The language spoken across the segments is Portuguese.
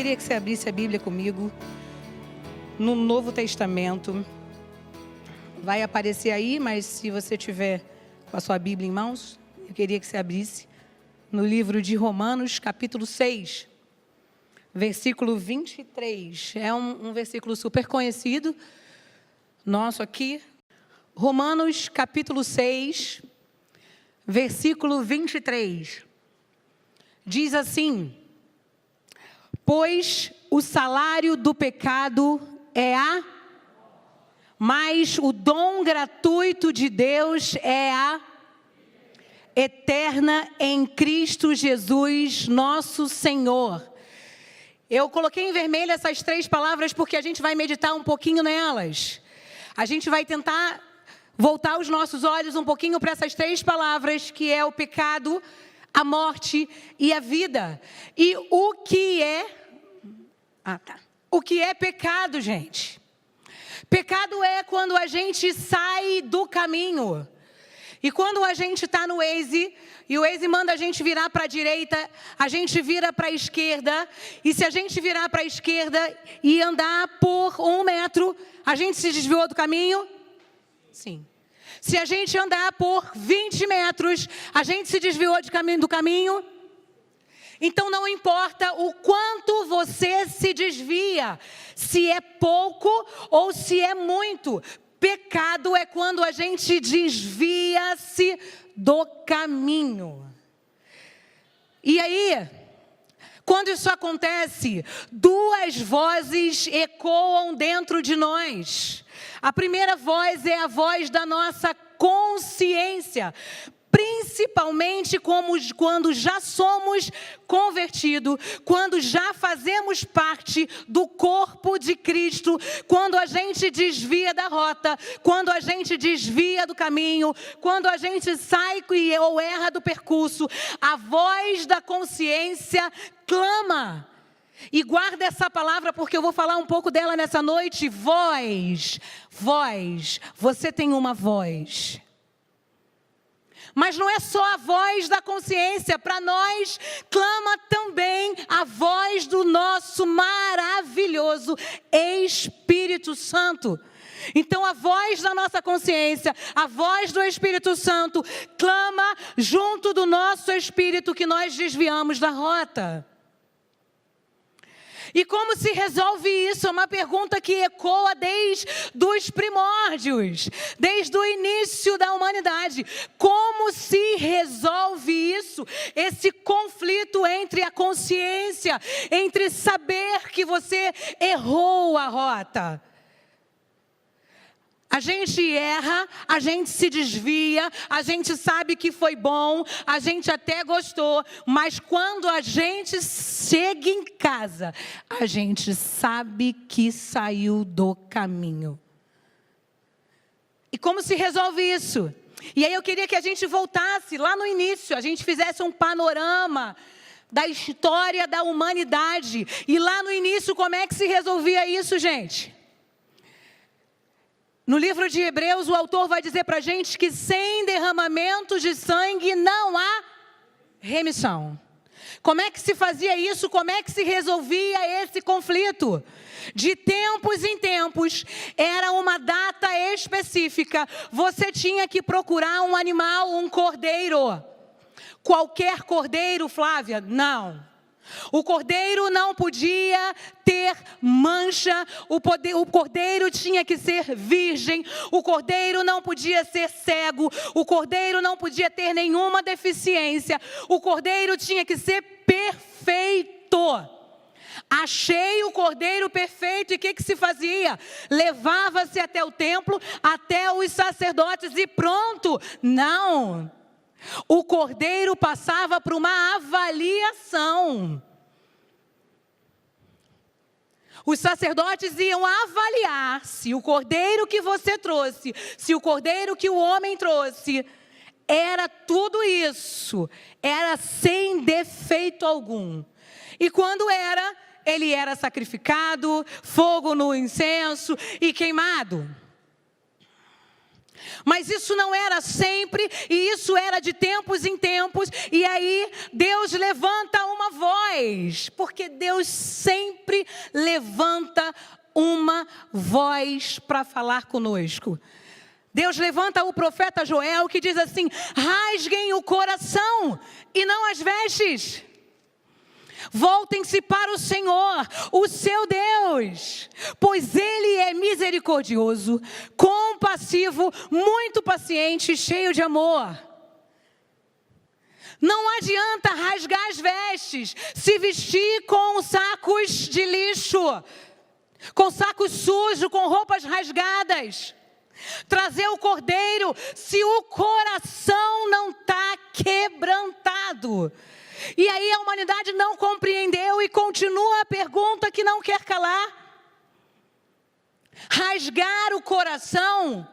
queria que você abrisse a Bíblia comigo no Novo Testamento. Vai aparecer aí, mas se você tiver com a sua Bíblia em mãos, eu queria que você abrisse no livro de Romanos, capítulo 6, versículo 23. É um versículo super conhecido nosso aqui. Romanos, capítulo 6, versículo 23. Diz assim: pois o salário do pecado é mas o dom gratuito de Deus é a eterna em Cristo Jesus, nosso Senhor. Eu coloquei em vermelho essas 3 palavras porque a gente vai meditar um pouquinho nelas. A gente vai tentar voltar os nossos olhos um pouquinho para essas 3 palavras, que é o pecado, a morte e a vida. E o que é... O que é pecado, gente? Pecado é quando a gente sai do caminho. E quando a gente está no Waze, e o Waze manda a gente virar para a direita, a gente vira para a esquerda. E se a gente virar para a esquerda e andar por 1 metro, a gente se desviou do caminho? Sim. Se a gente andar por 20 metros, a gente se desviou do caminho? Então não importa o quanto você se desvia, se é pouco ou se é muito. Pecado é quando a gente desvia-se do caminho. E aí, quando isso acontece, 2 vozes ecoam dentro de nós. A primeira voz é a voz da nossa consciência. Principalmente quando já somos convertidos, quando já fazemos parte do corpo de Cristo, quando a gente desvia da rota, quando a gente desvia do caminho, quando a gente sai ou erra do percurso, a voz da consciência clama. E guarda essa palavra porque eu vou falar um pouco dela nessa noite. Voz, você tem uma voz. Mas não é só a voz da consciência, para nós clama também a voz do nosso maravilhoso Espírito Santo. Então a voz da nossa consciência, a voz do Espírito Santo clama junto do nosso espírito que nós desviamos da rota. E como se resolve isso? É uma pergunta que ecoa desde os primórdios, desde o início da humanidade. Como se resolve isso? Esse conflito entre a consciência, entre saber que você errou a rota. A gente erra, a gente se desvia, a gente sabe que foi bom, a gente até gostou, mas quando a gente chega em casa, a gente sabe que saiu do caminho. E como se resolve isso? E aí eu queria que a gente voltasse lá no início, a gente fizesse um panorama da história da humanidade. E lá no início, como é que se resolvia isso, gente? No livro de Hebreus, o autor vai dizer para a gente que sem derramamento de sangue não há remissão. Como é que se fazia isso? Como é que se resolvia esse conflito? De tempos em tempos, era uma data específica. Você tinha que procurar um animal, um cordeiro. Qualquer cordeiro, Flávia? Não. O cordeiro não podia ter mancha, o cordeiro tinha que ser virgem, o cordeiro não podia ser cego, o cordeiro não podia ter nenhuma deficiência, o cordeiro tinha que ser perfeito. Achei o cordeiro perfeito e o que se fazia? Levava-se até o templo, até os sacerdotes e pronto. Não. O cordeiro passava por uma avaliação. Os sacerdotes iam avaliar se o cordeiro que você trouxe, se o cordeiro que o homem trouxe, era tudo isso, era sem defeito algum. E quando era, ele era sacrificado, fogo no incenso e queimado. Mas isso não era sempre, e isso era de tempos em tempos, e aí Deus levanta uma voz, porque Deus sempre levanta uma voz para falar conosco. Deus levanta o profeta Joel, que diz assim: rasguem o coração e não as vestes. Voltem-se para o Senhor, o seu Deus, pois Ele é misericordioso, compassivo, muito paciente, cheio de amor. Não adianta rasgar as vestes, se vestir com sacos de lixo, com sacos sujos, com roupas rasgadas. Trazer o cordeiro, se o coração não está quebrantado. E aí a humanidade não compreendeu e continua a pergunta que não quer calar. Rasgar o coração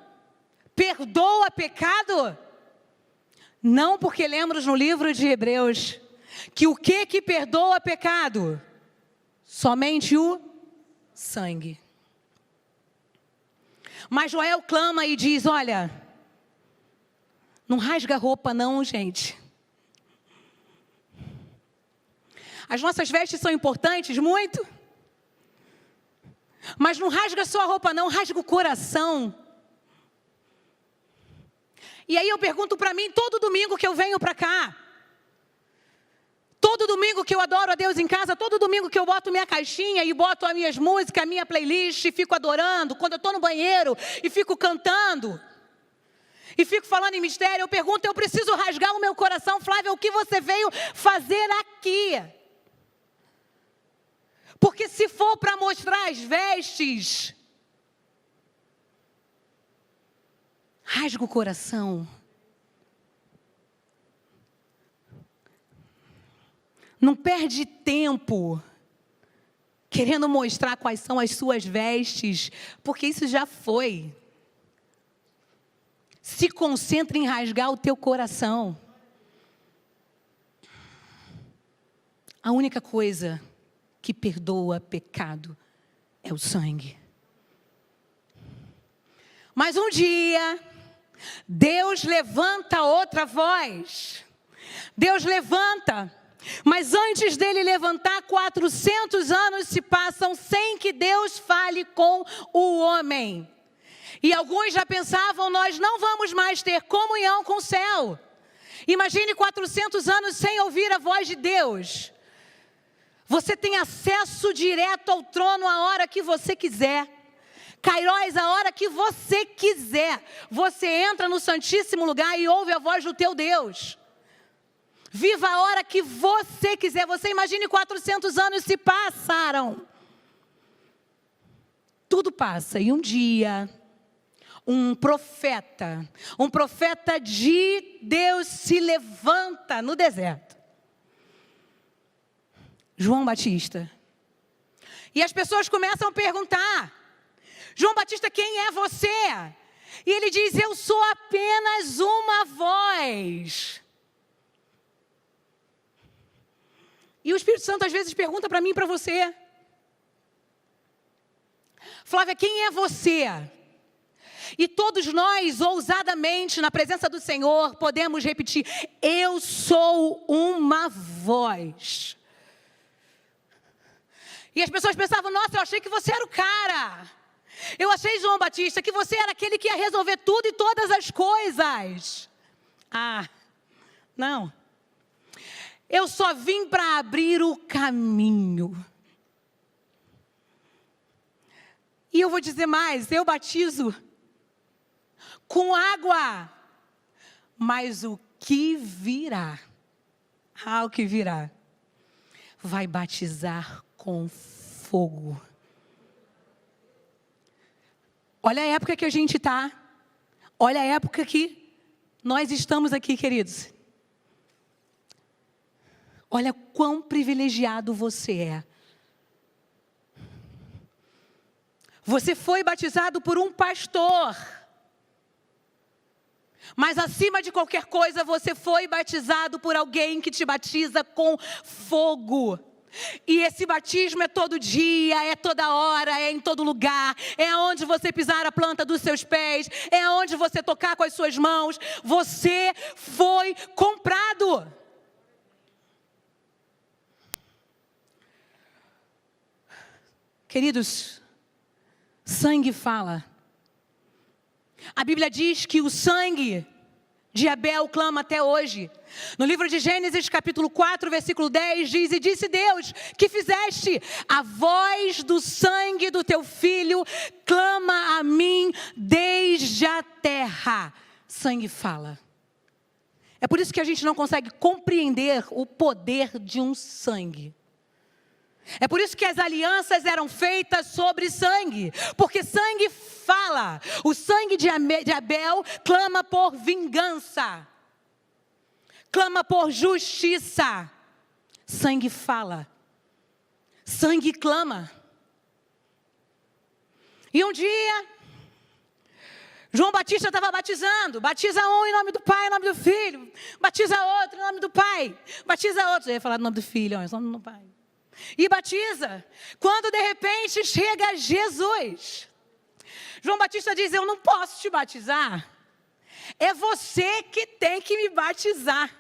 perdoa pecado? Não, porque lemos no livro de Hebreus que o que perdoa pecado? Somente o sangue. Mas Joel clama e diz: olha, não rasga a roupa não, gente. As nossas vestes são importantes, muito. Mas não rasga só a roupa não, rasga o coração. E aí eu pergunto para mim, todo domingo que eu venho para cá, todo domingo que eu adoro a Deus em casa, todo domingo que eu boto minha caixinha e boto as minhas músicas, a minha playlist e fico adorando, quando eu estou no banheiro e fico cantando, e fico falando em mistério, eu pergunto, eu preciso rasgar o meu coração, Flávia, o que você veio fazer aqui? Porque se for para mostrar as vestes, rasga o coração. Não perde tempo querendo mostrar quais são as suas vestes, porque isso já foi. Se concentre em rasgar o teu coração. A única coisa que perdoa pecado é o sangue. Mas um dia, Deus levanta outra voz. Deus levanta, mas antes dele levantar, 400 anos se passam sem que Deus fale com o homem. E alguns já pensavam, nós não vamos mais ter comunhão com o céu. Imagine 400 anos sem ouvir a voz de Deus. Você tem acesso direto ao trono a hora que você quiser. Kairós, a hora que você quiser. Você entra no Santíssimo Lugar e ouve a voz do teu Deus. Viva a hora que você quiser. Você imagine 400 anos se passaram. Tudo passa. E um dia, um profeta de Deus se levanta no deserto. João Batista. E as pessoas começam a perguntar: João Batista, quem é você? E ele diz: eu sou apenas uma voz. E o Espírito Santo às vezes pergunta para mim e para você: Flávia, quem é você? E todos nós, ousadamente, na presença do Senhor, podemos repetir: eu sou uma voz. E as pessoas pensavam: nossa, eu achei que você era o cara. Eu achei, João Batista, que você era aquele que ia resolver tudo e todas as coisas. Ah, não. Eu só vim para abrir o caminho. E eu vou dizer mais, eu batizo com água. Mas o que virá? O que virá? Vai batizar com fogo. Olha a época que a gente está. Olha a época que nós estamos aqui, queridos. Olha quão privilegiado você é. Você foi batizado por um pastor. Mas acima de qualquer coisa, você foi batizado por alguém que te batiza com fogo. E esse batismo é todo dia, é toda hora, é em todo lugar. É onde você pisar a planta dos seus pés. É onde você tocar com as suas mãos. Você foi comprado. Queridos, sangue fala. A Bíblia diz que o sangue de Abel clama até hoje. No livro de Gênesis, capítulo 4, versículo 10, diz: e disse Deus, que fizeste? A voz do sangue do teu filho clama a mim desde a terra. Sangue fala. É por isso que a gente não consegue compreender o poder de um sangue. É por isso que as alianças eram feitas sobre sangue, porque sangue fala. O sangue de Abel clama por vingança, clama por justiça. Sangue fala, sangue clama. E um dia, João Batista estava batizando. Batiza um em nome do Pai, em nome do Filho. Batiza outro em nome do Pai. Batiza outro. Eu ia falar em nome do Filho, em nome do Pai. E batiza. Quando de repente chega Jesus, João Batista diz: eu não posso te batizar. É você que tem que me batizar.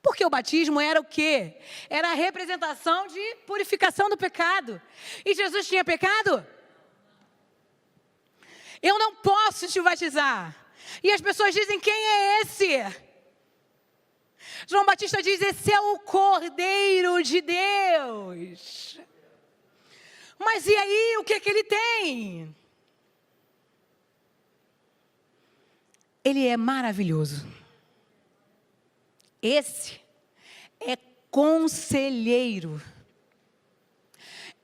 Porque o batismo era o quê? Era a representação de purificação do pecado. E Jesus tinha pecado? Eu não posso te batizar. E as pessoas dizem: quem é esse? João Batista diz: esse é o Cordeiro de Deus. Mas e aí, o que ele tem? Ele é maravilhoso. Esse é conselheiro.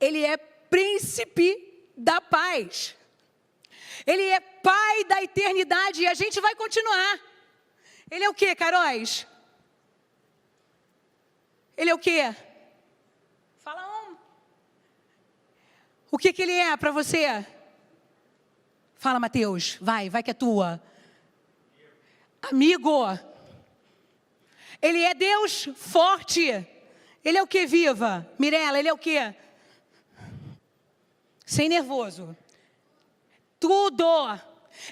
Ele é príncipe da paz. Ele é pai da eternidade. E a gente vai continuar. Ele é o quê, Caróis? Ele é o quê? Fala um. O que ele é para você? Fala, Mateus. Vai que é tua. Amigo. Ele é Deus forte. Ele é o que, Viva? Mirela, ele é o quê? Sem nervoso. Tudo.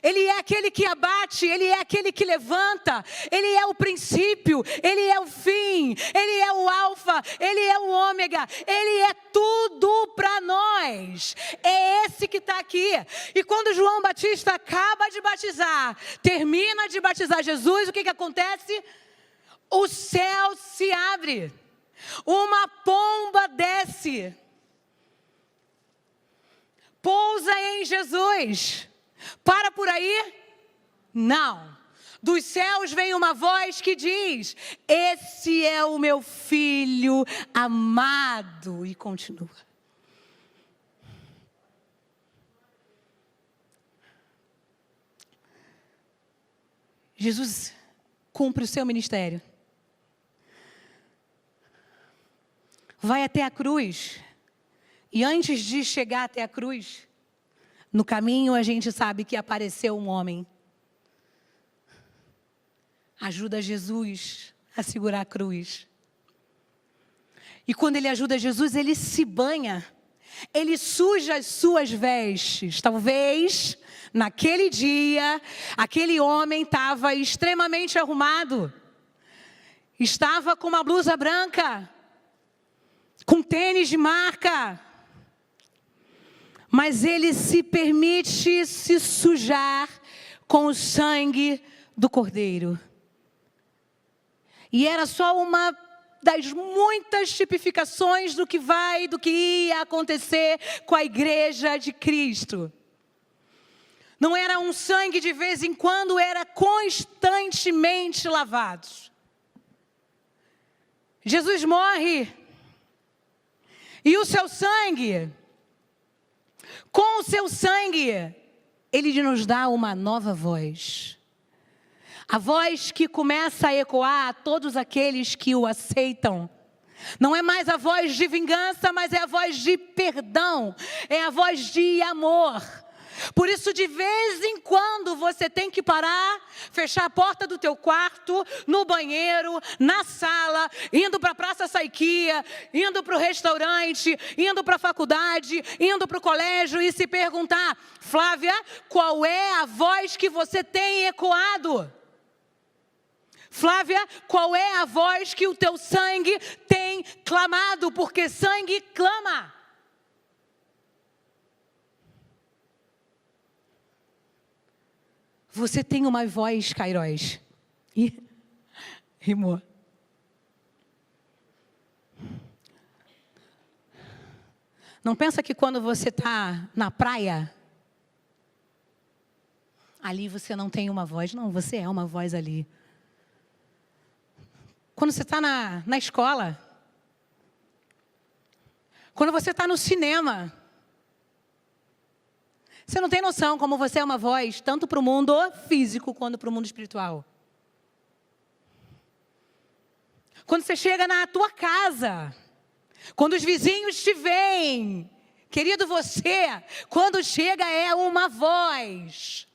Ele é aquele que abate, Ele é aquele que levanta, Ele é o princípio, Ele é o fim, Ele é o alfa, Ele é o ômega, Ele é tudo para nós. É esse que está aqui. E quando João Batista acaba de batizar, termina de batizar Jesus, o que acontece? O céu se abre, uma pomba desce, pousa em Jesus. Para por aí? Não. Dos céus vem uma voz que diz: esse é o meu filho amado. E continua. Jesus cumpre o seu ministério. Vai até a cruz. E antes de chegar até a cruz, no caminho a gente sabe que apareceu um homem. Ajuda Jesus a segurar a cruz. E quando ele ajuda Jesus, ele se banha. Ele suja as suas vestes. Talvez, naquele dia, aquele homem estava extremamente arrumado. Estava com uma blusa branca, com tênis de marca. Mas ele se permite se sujar com o sangue do Cordeiro. E era só uma das muitas tipificações do que ia acontecer com a igreja de Cristo. Não era um sangue de vez em quando, era constantemente lavado. Jesus morre. E o seu sangue, com o seu sangue, Ele nos dá uma nova voz. A voz que começa a ecoar a todos aqueles que o aceitam. Não é mais a voz de vingança, mas é a voz de perdão. É a voz de amor. Por isso, de vez em quando, você tem que parar, fechar a porta do teu quarto, no banheiro, na sala, indo para a Praça Saiquia, indo para o restaurante, indo para a faculdade, indo para o colégio e se perguntar: Flávia, qual é a voz que você tem ecoado? Flávia, qual é a voz que o teu sangue tem clamado? Porque sangue clama. Você tem uma voz, Kairos. Ih, rimou. Não pensa que quando você está na praia, ali você não tem uma voz. Não, você é uma voz ali. Quando você está na escola, quando você está no cinema, você não tem noção como você é uma voz, tanto para o mundo físico quanto para o mundo espiritual. Quando você chega na tua casa, quando os vizinhos te veem, querido, você, quando chega é uma voz.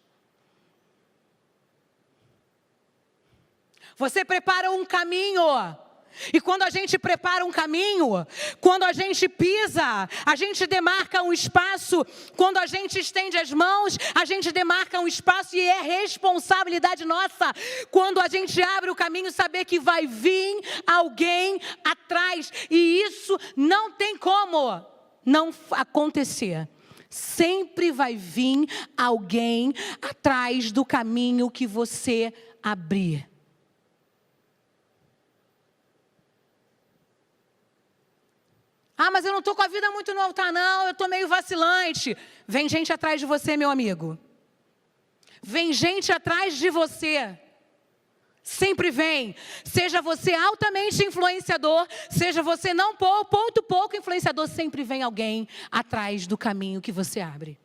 Você prepara um caminho. E quando a gente prepara um caminho, quando a gente pisa, a gente demarca um espaço. Quando a gente estende as mãos, a gente demarca um espaço e é responsabilidade nossa. Quando a gente abre o caminho, saber que vai vir alguém atrás. E isso não tem como não acontecer. Sempre vai vir alguém atrás do caminho que você abrir. Ah, mas eu não estou com a vida muito no altar, não. Eu estou meio vacilante. Vem gente atrás de você, meu amigo. Vem gente atrás de você. Sempre vem. Seja você altamente influenciador, seja você não pouco influenciador, sempre vem alguém atrás do caminho que você abre.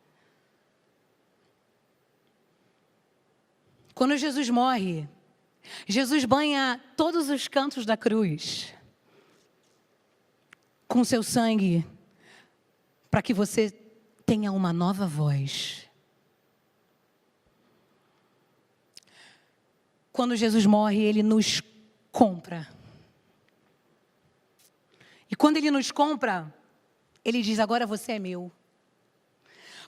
Quando Jesus morre, Jesus banha todos os cantos da cruz com seu sangue, para que você tenha uma nova voz. Quando Jesus morre, Ele nos compra. E quando Ele nos compra, Ele diz: agora você é meu.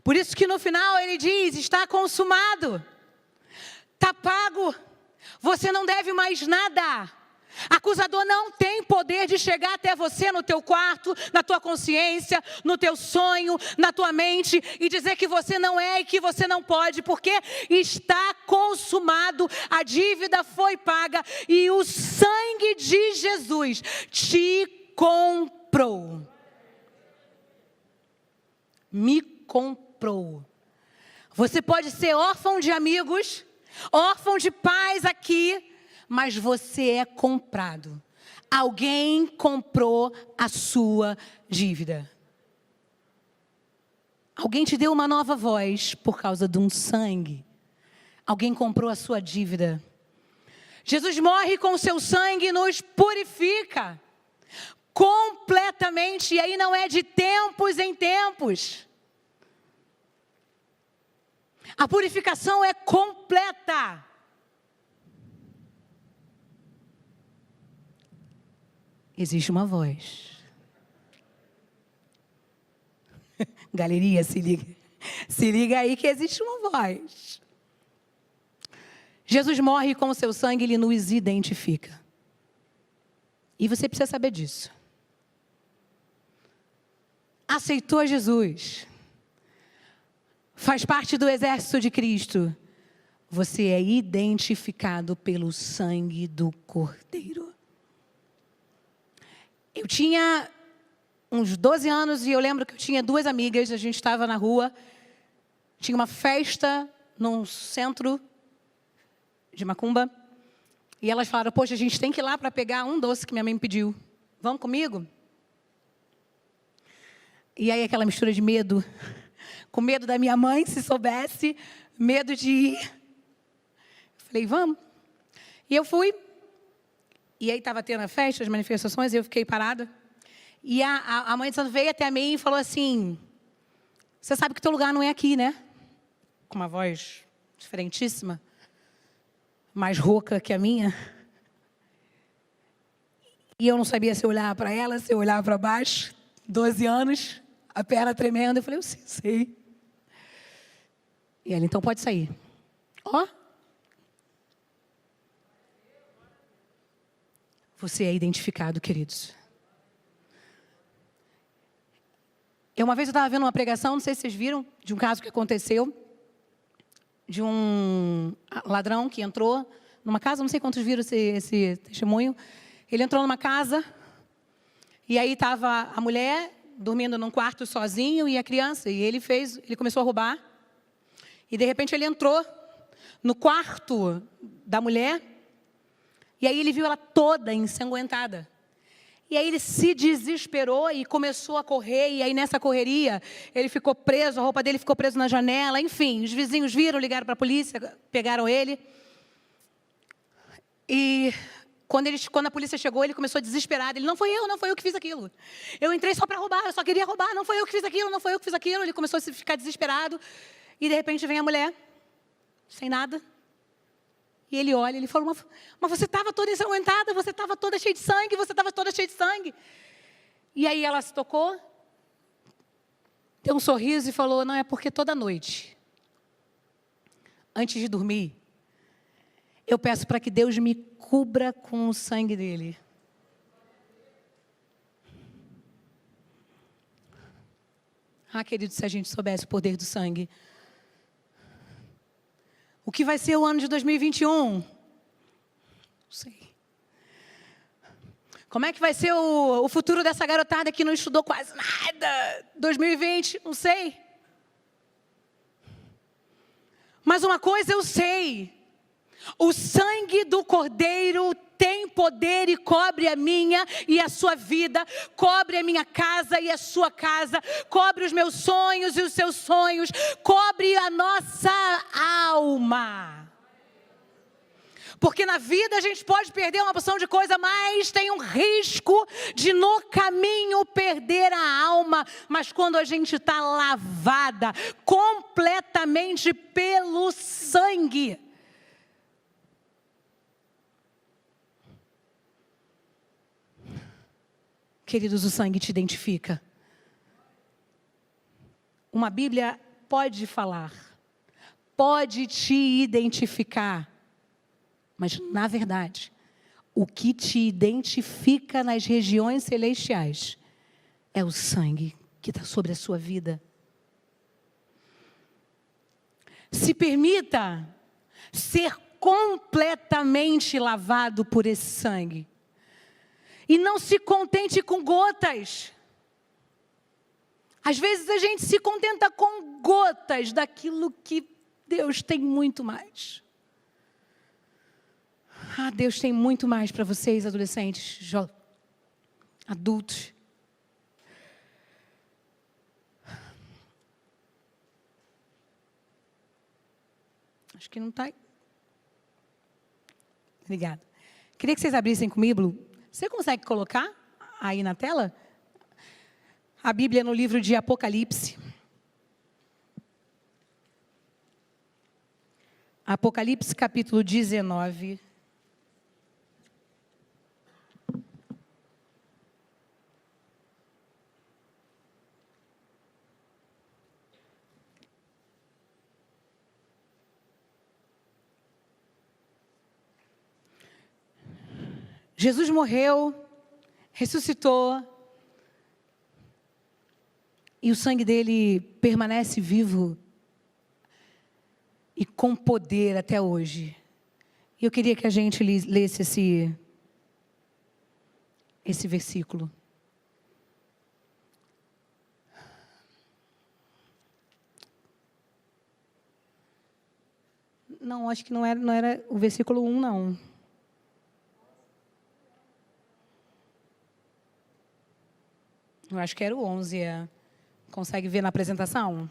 Por isso que no final Ele diz: está consumado, está pago, você não deve mais nada. Acusador não tem poder de chegar até você no teu quarto, na tua consciência, no teu sonho, na tua mente e dizer que você não é e que você não pode, porque está consumado, a dívida foi paga e o sangue de Jesus te comprou. Me comprou. Você pode ser órfão de amigos, órfão de pais aqui, mas você é comprado. Alguém comprou a sua dívida. Alguém te deu uma nova voz por causa de um sangue. Alguém comprou a sua dívida. Jesus morre com o seu sangue e nos purifica completamente. E aí não é de tempos em tempos. A purificação é completa. Existe uma voz. Galeria, se liga. Se liga aí que existe uma voz. Jesus morre com o seu sangue, Ele nos identifica. E você precisa saber disso. Aceitou Jesus. Faz parte do exército de Cristo. Você é identificado pelo sangue do Cordeiro. Eu tinha uns 12 anos e eu lembro que eu tinha duas amigas, a gente estava na rua, tinha uma festa num centro de macumba, e elas falaram: poxa, a gente tem que ir lá para pegar um doce que minha mãe me pediu. Vamos comigo? E aí aquela mistura de medo, com medo da minha mãe, se soubesse, medo de ir. Falei: vamos. E eu fui. E aí estava tendo a festa, as manifestações, e eu fiquei parada. E a mãe de santo veio até mim e falou assim: você sabe que teu lugar não é aqui, né? com uma voz diferentíssima, mais rouca que a minha. E eu não sabia se eu olhava para ela, se eu olhava para baixo. 12 anos, a perna tremendo. Eu falei, eu sei. E ela, então pode sair. Ó. Você é identificado, queridos. Uma vez eu estava vendo uma pregação, não sei se vocês viram, de um caso que aconteceu, de um ladrão que entrou numa casa, não sei quantos viram esse testemunho. Ele entrou numa casa, e aí estava a mulher dormindo num quarto sozinho e a criança, e ele começou a roubar. E de repente ele entrou no quarto da mulher, e aí ele viu ela toda ensanguentada. E aí ele se desesperou e começou a correr, e aí nessa correria ele ficou preso, a roupa dele ficou presa na janela, enfim, os vizinhos viram, ligaram para a polícia, pegaram ele. E quando a polícia chegou, ele começou desesperado, ele, não foi eu que fiz aquilo. Eu entrei só para roubar, eu só queria roubar, não foi eu que fiz aquilo, ele começou a ficar desesperado, e de repente vem a mulher, sem nada. E ele olha, ele falou, mas você estava toda ensanguentada, você estava toda cheia de sangue, E aí ela se tocou, deu um sorriso e falou, não, é porque toda noite, antes de dormir, eu peço para que Deus me cubra com o sangue dele. Ah, querido, se a gente soubesse o poder do sangue. O que vai ser o ano de 2021? Não sei. Como é que vai ser o futuro dessa garotada que não estudou quase nada? 2020? Não sei. Mas uma coisa eu sei. O sangue do Cordeiro tem poder e cobre a minha e a sua vida, cobre a minha casa e a sua casa, cobre os meus sonhos e os seus sonhos, cobre a nossa alma. Porque na vida a gente pode perder uma porção de coisa, mas tem um risco de no caminho perder a alma. Mas quando a gente está lavada completamente pelo sangue, queridos, o sangue te identifica. Uma Bíblia pode falar, pode te identificar, mas, na verdade, o que te identifica nas regiões celestiais é o sangue que está sobre a sua vida. Se permita ser completamente lavado por esse sangue. E não se contente com gotas. Às vezes a gente se contenta com gotas daquilo que Deus tem muito mais. Ah, Deus tem muito mais para vocês, adolescentes, adultos. Acho que não está. Obrigada. Queria que vocês abrissem comigo. Você consegue colocar aí na tela? A Bíblia no livro de Apocalipse. Apocalipse capítulo 19. Jesus morreu, ressuscitou, e o sangue dele permanece vivo e com poder até hoje. E eu queria que a gente lesse esse versículo. Não, acho que não era o versículo 1, não. Eu acho que era o 11. Consegue ver na apresentação?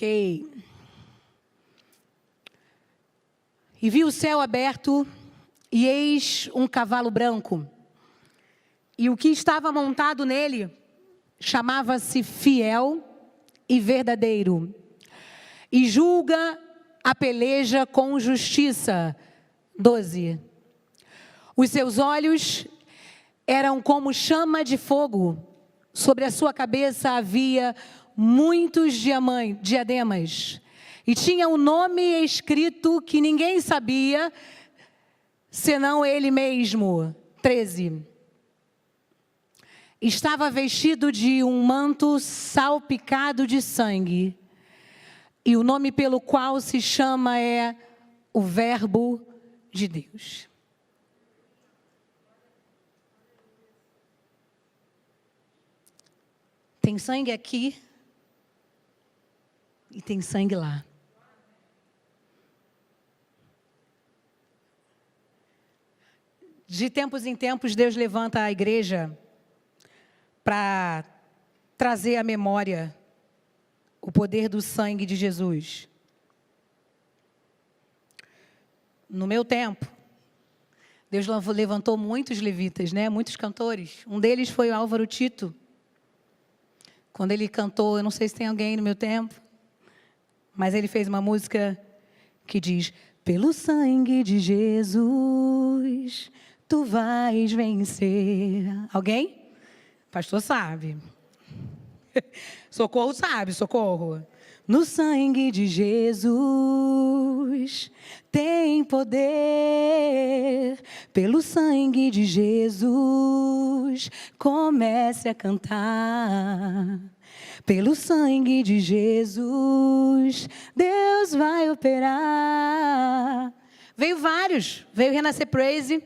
Ok. E vi o céu aberto, e eis um cavalo branco. E o que estava montado nele chamava-se Fiel e Verdadeiro, e julga a peleja com justiça. 12. Os seus olhos eram como chama de fogo. Sobre a sua cabeça havia muitos diademas. E tinha um nome escrito que ninguém sabia, senão ele mesmo. 13. Estava vestido de um manto salpicado de sangue. E o nome pelo qual se chama é o Verbo de Deus. Tem sangue aqui e tem sangue lá. De tempos em tempos, Deus levanta a igreja para trazer à memória o poder do sangue de Jesus. No meu tempo, Deus levantou muitos levitas, né? Muitos cantores. Um deles foi o Álvaro Tito. Quando ele cantou, eu não sei se tem alguém no meu tempo, mas ele fez uma música que diz: pelo sangue de Jesus, tu vais vencer. Alguém? Pastor sabe. Socorro sabe, Socorro. No sangue de Jesus tem poder. Pelo sangue de Jesus, comece a cantar. Pelo sangue de Jesus, Deus vai operar. Veio vários. Veio Renascer Praise.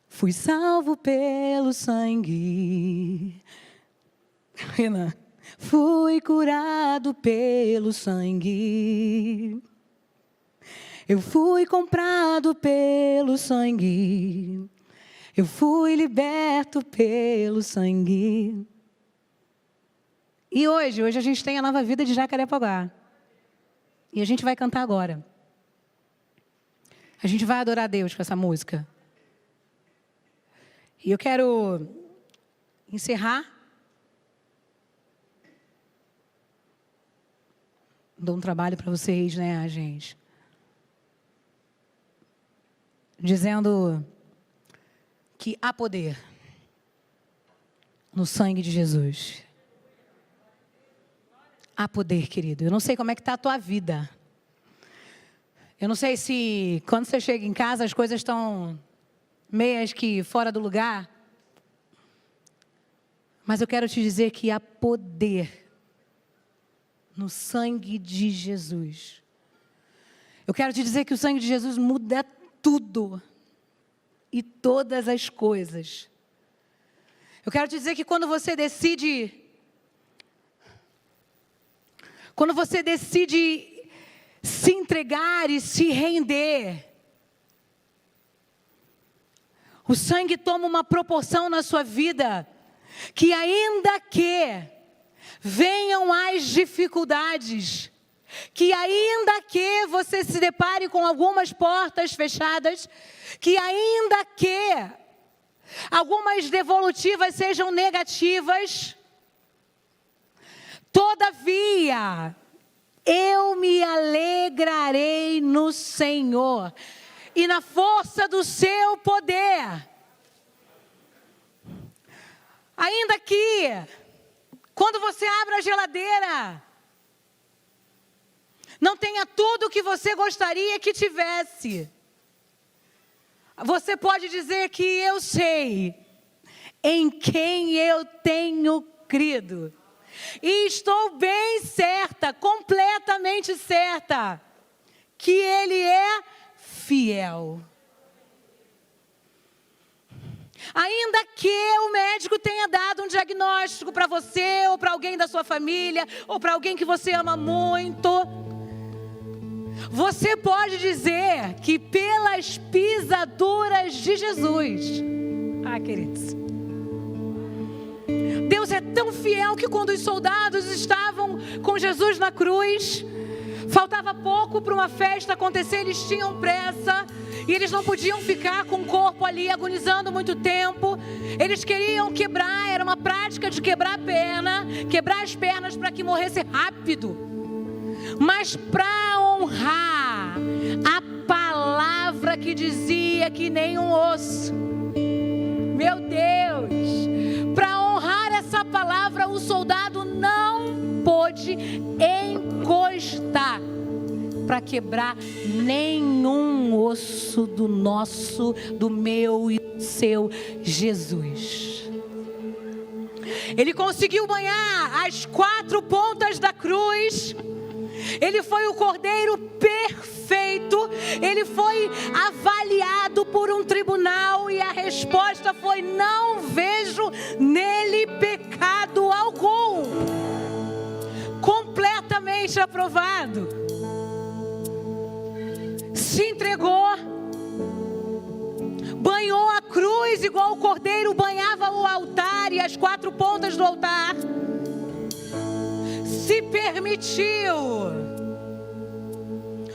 Fui salvo pelo sangue. Renan. Fui curado pelo sangue. Eu fui comprado pelo sangue. Eu fui liberto pelo sangue. E hoje a gente tem a nova vida de Jacarepaguá. E a gente vai cantar agora. A gente vai adorar a Deus com essa música. E eu quero encerrar. Dou um trabalho para vocês, né, gente? Dizendo que há poder no sangue de Jesus. Há poder, querido. Eu não sei como é que está a tua vida. Eu não sei se quando você chega em casa as coisas estão meias que fora do lugar. Mas eu quero te dizer que há poder no sangue de Jesus. Eu quero te dizer que o sangue de Jesus muda tudo e todas as coisas. Eu quero te dizer que quando você decide se entregar e se render, o sangue toma uma proporção na sua vida que ainda que venham as dificuldades, que ainda que você se depare com algumas portas fechadas, que ainda que algumas devolutivas sejam negativas, todavia, eu me alegrarei no Senhor e na força do seu poder. Ainda que quando você abre a geladeira, não tenha tudo o que você gostaria que tivesse, você pode dizer que eu sei em quem eu tenho crido. E estou bem certa, completamente certa, que Ele é fiel. Ainda que o médico tenha dado um diagnóstico para você, ou para alguém da sua família, ou para alguém que você ama muito, você pode dizer que pelas pisaduras de Jesus, queridos, Deus Deus é tão fiel que quando os soldados estavam com Jesus na cruz, faltava pouco para uma festa acontecer, eles tinham pressa e eles não podiam ficar com o corpo ali agonizando muito tempo. Eles queriam quebrar, era uma prática de quebrar a perna, quebrar as pernas para que morresse rápido. Mas para honrar a palavra que dizia que nem um osso, meu Deus, para honrar essa palavra, o soldado não pôde encostar para quebrar nenhum osso do meu e do seu Jesus. Ele conseguiu banhar as 4 pontas da cruz. Ele foi o cordeiro perfeito. Ele foi avaliado por um tribunal e a resposta foi: não vejo nele pecado algum. Completamente aprovado. Se entregou, banhou a cruz igual o cordeiro banhava o altar e as 4 pontas do altar. Se permitiu.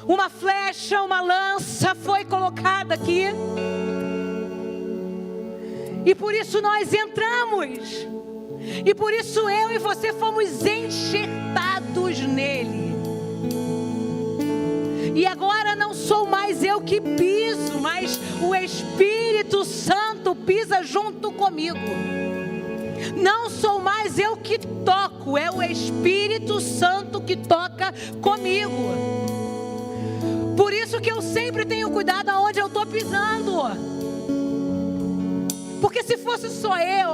Uma flecha, uma lança foi colocada aqui. E por isso nós entramos. E por isso eu e você fomos enxertados nele. E agora não sou mais eu que piso, mas o Espírito Santo pisa junto comigo. Não sou mais eu que toco, é o Espírito Santo que toca comigo. Por isso que eu sempre tenho cuidado aonde eu estou pisando. Porque se fosse só eu,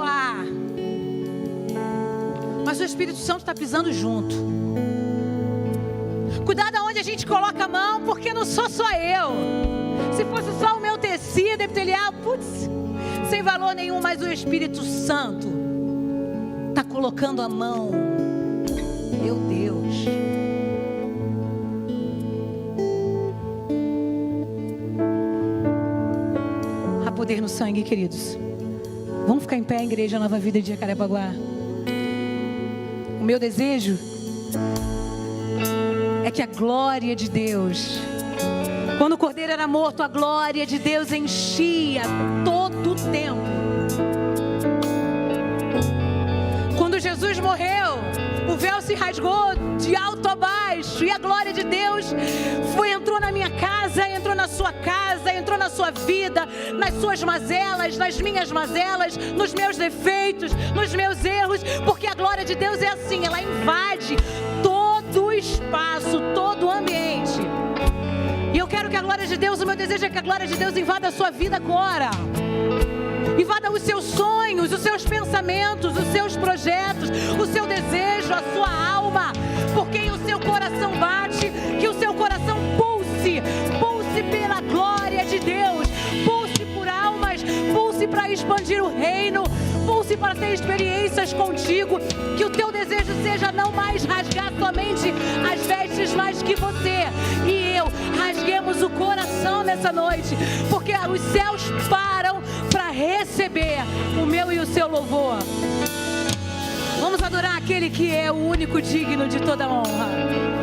mas o Espírito Santo está pisando junto. Cuidado aonde a gente coloca a mão, porque não sou só eu. Se fosse só o meu tecido epitelial, putz, sem valor nenhum, mas o Espírito Santo está colocando a mão. Meu Deus. Há poder no sangue, queridos. Vamos ficar em pé, Igreja Nova Vida de Jacarepaguá. O meu desejo é que a glória de Deus, quando o cordeiro era morto, a glória de Deus enchia todo o templo. Quando Jesus morreu, o véu se rasgou de alto a baixo e a glória de Deus entrou na minha casa, entrou na sua casa, entrou na sua vida, nas suas mazelas, nas minhas mazelas, nos meus defeitos, nos meus erros, porque a glória de Deus é assim, ela invade todo o espaço, todo o ambiente. E eu quero que a glória de Deus, o meu desejo é que a glória de Deus invada a sua vida agora. Invada os seus sonhos, os seus pensamentos, os seus projetos, o seu desejo, a sua alma. Porque o seu coração bate, que o seu coração pulse pela glória de Deus, pulse por almas, pulse para expandir o reino, pulse para ter experiências contigo. Que o teu desejo seja não mais rasgar somente as vestes, mas que você e eu rasguemos o coração nessa noite, porque os céus param para receber o meu e o seu louvor. Vamos adorar aquele que é o único digno de toda honra.